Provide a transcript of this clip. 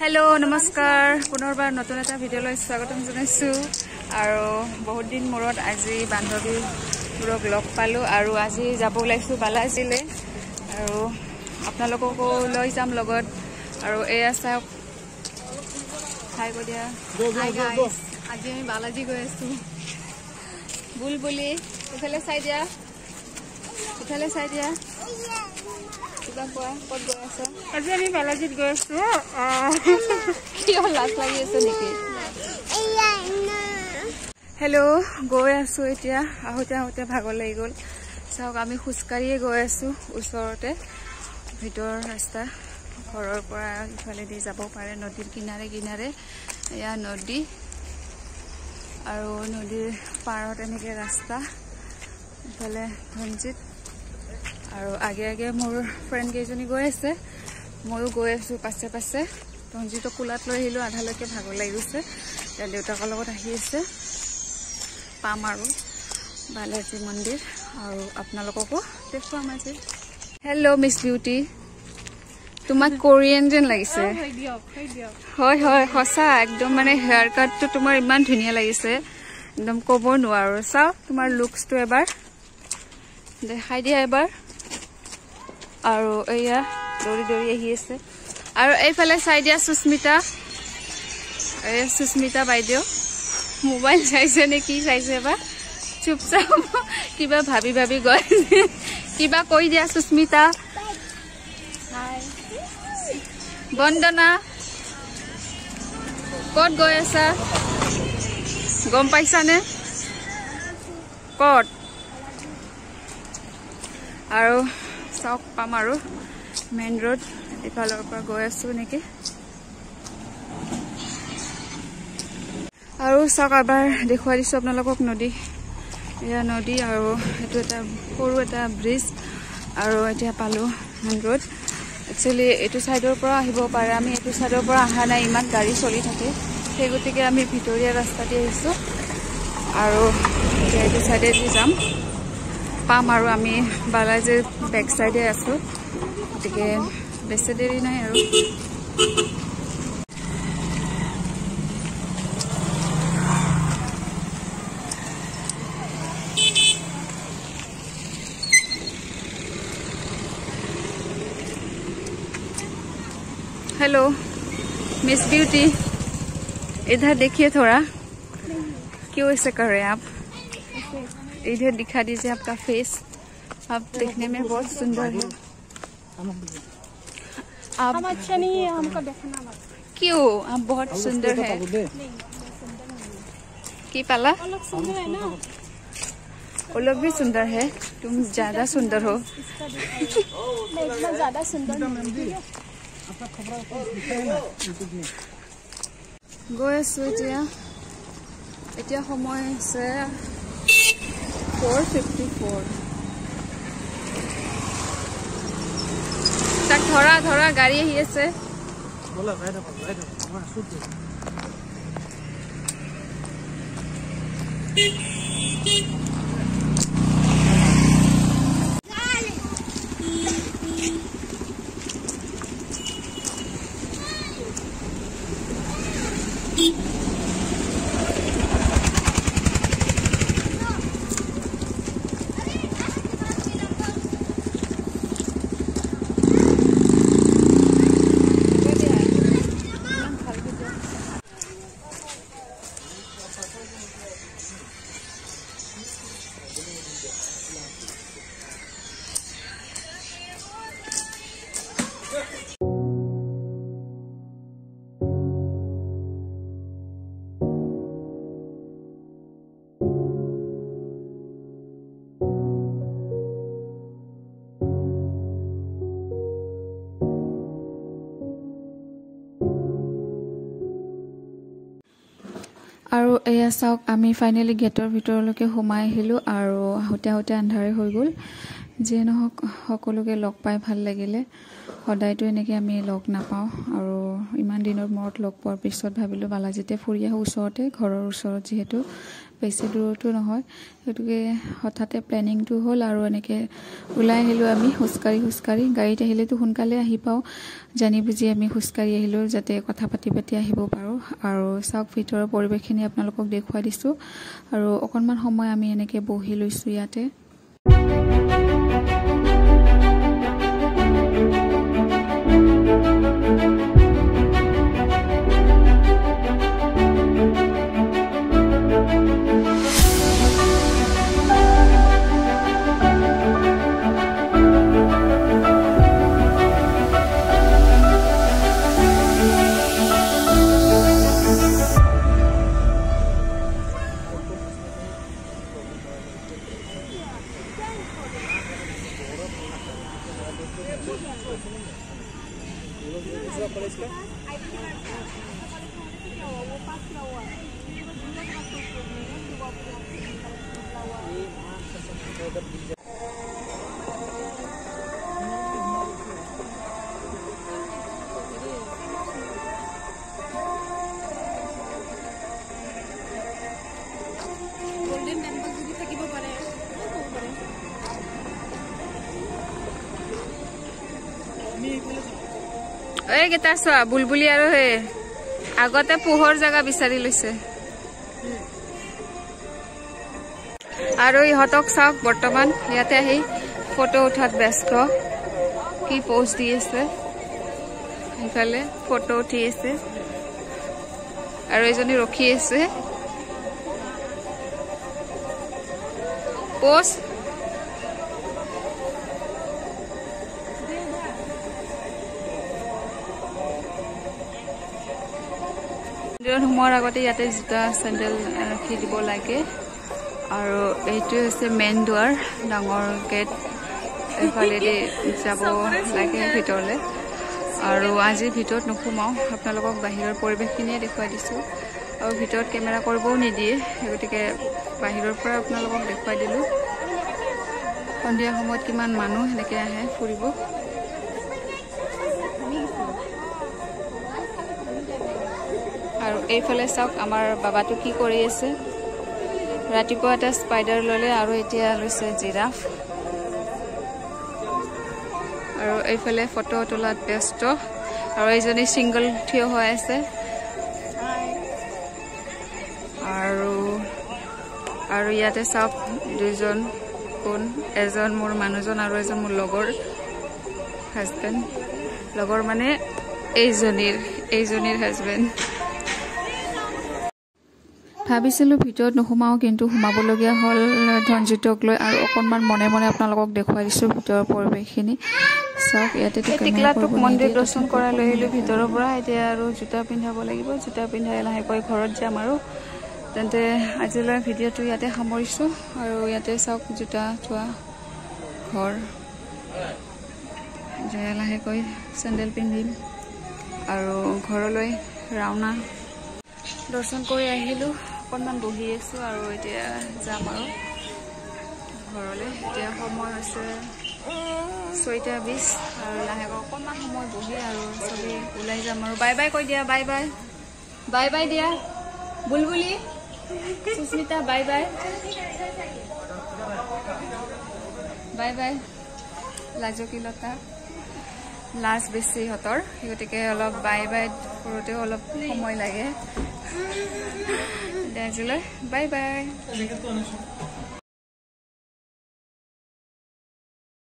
hello नमस्कार पुनर्बार नतुन एटा भिडिओলৈ स्वागतम জনাইছো আৰু বহুত দিন মূৰত আজি বান্ধৱীবোৰক লগ পালো আৰু আজি যাব ওলাইছো বালাজীলে আৰু আপোনালোককো লৈ যাম লগত আৰু এয়া চাওক হাই গদিয়া হাই গাইস আজি আমি বালাজী গৈ আছো বুলবুলি ইফালে চাই দিয়া কিবা কোৱা ক'ত গৈ আছা আজি আমি বালাজীত গৈ আছো কিয় লাজ লাগি আছে নেকি হেল্ল' গৈ আছো এতিয়া আহোতে ভাগৰ লাগি গ'ল চাওক আমি খোজকাঢ়িয়ে গৈ আছো ওচৰতে ভিতৰৰ ৰাস্তা ঘৰৰ পৰা ইফালে দি যাব পাৰে নদীৰ কিনাৰে কিনাৰে এয়া নদী আৰু নদীৰ পাৰত এনেকে ৰাস্তা ইফালে ধনজিত আৰু আগে মোৰ ফ্ৰেন্ড কেইজনী গৈ আছে ময়ো গৈ আছো পাছে ধনজিতক কুলাত লৈ আহিলো আধালৈকে ভাগৰ লাগি গৈছে এতিয়া দেউতাকৰ লগত আহি আছে পাম আৰু বালাজী মন্দিৰ আৰু আপোনালোককো দেখুৱাম আজি হেল্ল' মিছ বিউটি তোমাক কোৰিয়ান যেন লাগিছে হয় সঁচা একদম মানে হেয়াৰ কাটটো তোমাৰ ইমান ধুনীয়া লাগিছে একদম ক'ব নোৱাৰো চাও তোমাৰ লুকছটো এবাৰ দেখাই দিয়া এবাৰ আৰু এয়া দৌৰি আহি আছে আৰু এইফালে চাই দিয়া সুস্মিতা বাইদেউ মোবাইল চাইছে নে কি চাইছে বা চুপচাপ কিবা ভাবি গৈ কিবা কৈ দিয়া সুস্মিতা বন্দনা ক'ত গৈ আছা গম পাইছানে ক'ত আৰু চাওক পাম আৰু মেইন ৰোড ইফালৰ পৰা গৈ আছো নেকি আৰু চাওক এবাৰ দেখুৱাই দিছো আপোনালোকক নদী এয়া নদী আৰু এইটো এটা সৰু এটা ব্ৰিজ আৰু এতিয়া পালো মেইন ৰোড একচুৱেলি এইটো চাইডৰ পৰা আহিব পাৰে আমি এইটো চাইডৰ পৰা অহা নাই ইমান গাড়ী চলি থাকে সেই গতিকে আমি ভিতৰীয়া ৰাস্তা দি আহিছো আৰু এতিয়া এইটো চাইডে দি যাম পাম আৰু আমি বালাজীৰ বেক চাইডে আছো গতিকে বেছি দেৰি নাই আৰু हेलो मिस ब्यूटी इधर देखिए थोड़ा क्यों ऐसे कर रहे हैं आप इधर दिखा दीजिए आपका फेस आप देखने में बहुत सुंदर है आप हम अच्छा नहीं है हमको देखना मत क्यों आप बहुत सुंदर है की पाला वो लोग सुंदर है ना वो लोग भी सुंदर है तुम ज्यादा सुंदर हो मैं इतना ज्यादा सुंदर नहीं গৈ আছো এতিয়া সময় আছে 4:54 তাক ধৰা গাড়ী আহি আছে বলা যাই থাকো আমাৰ শুট আৰু এয়া চাওক আমি ফাইনেলি গেটৰ ভিতৰলৈকে সোমাই আহিলো আৰু আহোতে আন্ধাৰে হৈ গ'ল যে নহওক সকলোকে লগ পাই ভাল লাগিলে সদায়তো এনেকৈ আমি লগ নাপাওঁ আৰু ইমান দিনৰ মূৰত লগ পোৱাৰ পিছত ভাবিলোঁ বালাজীতে ফুৰি আহোঁ ওচৰতে ঘৰৰ ওচৰত যিহেতু বেছি দূৰতো নহয় গতিকে হঠাতে প্লেনিংটো হ'ল আৰু এনেকৈ ওলাই আহিলোঁ আমি খোজকাঢ়ি গাড়ীত আহিলেতো সোনকালে আহি পাওঁ জানি বুজি আমি খোজকাঢ়ি আহিলোঁ যাতে কথা পাতি আহিব পাৰোঁ আৰু চাওক ভিতৰৰ পৰিৱেশখিনি আপোনালোকক দেখুৱাই দিছোঁ আৰু অকণমান সময় আমি এনেকৈ বহি লৈছোঁ ইয়াতে এইকেইটা চোৱা বুলবুলি আৰু হে আগতে পোহৰ জেগা বিচাৰি লৈছে আৰু ইহঁতক চাওক বৰ্তমান ইয়াতে আহি ফটো উঠাত ব্যস্ত কি পোজ দি আছে ইফালে ফটো উঠি আছে আৰু এজনী ৰখি আছে পোজ সোমোৱাৰ আগতে ইয়াতে জোতা চেণ্ডেল ৰাখি দিব লাগে আৰু এইটো হৈছে মেইন দুৱাৰ ডাঙৰ গেট এইফালেদি যাব লাগে ভিতৰলৈ আৰু আজি ভিতৰত নোসোমাওঁ আপোনালোকক বাহিৰৰ পৰিৱেশখিনিয়ে দেখুৱাই দিছোঁ আৰু ভিতৰত কেমেৰা কৰিবও নিদিয়ে গতিকে বাহিৰৰ পৰা আপোনালোকক দেখুৱাই দিলোঁ সন্ধিয়া সময়ত কিমান মানুহ সেনেকৈ আহে ফুৰিব আৰু এইফালে চাওক আমাৰ বাবাটো কি কৰি আছে ৰাতিপুৱা এটা স্পাইডাৰ ল'লে আৰু এতিয়া লৈছে জিৰাফ আৰু এইফালে ফটো তোলাত ব্যস্ত আৰু এইজনী ছিংগল থিয় হৈ আছে আৰু ইয়াতে চাওক দুজন কোন এজন মোৰ মানুহজন আৰু এজন মোৰ লগৰ হাজবেণ্ড লগৰ মানে এইজনীৰ হাজবেণ্ড ভাবিছিলোঁ ভিতৰত নোসোমাওঁ কিন্তু সোমাবলগীয়া হ'ল ধনজিতক লৈ আৰু অকণমান মনে মনে আপোনালোকক দেখুৱাই দিছোঁ ভিতৰৰ পৰিৱেশখিনি চাওক ইয়াতে টিকলাটোক মন্দিৰ দৰ্শন কৰাই লৈ আহিলোঁ ভিতৰৰ পৰা এতিয়া আৰু জোতা পিন্ধাব লাগিব জোতা পিন্ধাই লাহেকৈ ঘৰত যাম আৰু তেন্তে আজিলৈ ভিডিঅ'টো ইয়াতে সামৰিছোঁ আৰু ইয়াতে চাওক জোতা থোৱা ঘৰ লাহেকৈ চেণ্ডেল পিন্ধিম আৰু ঘৰলৈ ৰাওনা দৰ্শন কৰি আহিলোঁ অকণমান বহি আছোঁ আৰু এতিয়া যাম আৰু ঘৰলৈ এতিয়া সময় হৈছে 6:20 আৰু লাহেকৈ অকণমান সময় বহি আৰু চবেই ওলাই যাম আৰু বাই বাই কৈ দিয়া বাই বাই দিয়া বুলবুলি সুস্মিতা বাই বাই লাজকীলতা লাজ বেছি ইহঁতৰ গতিকে অলপ বাই কৰোঁতেও অলপ সময় লাগে আজিলৈ বাই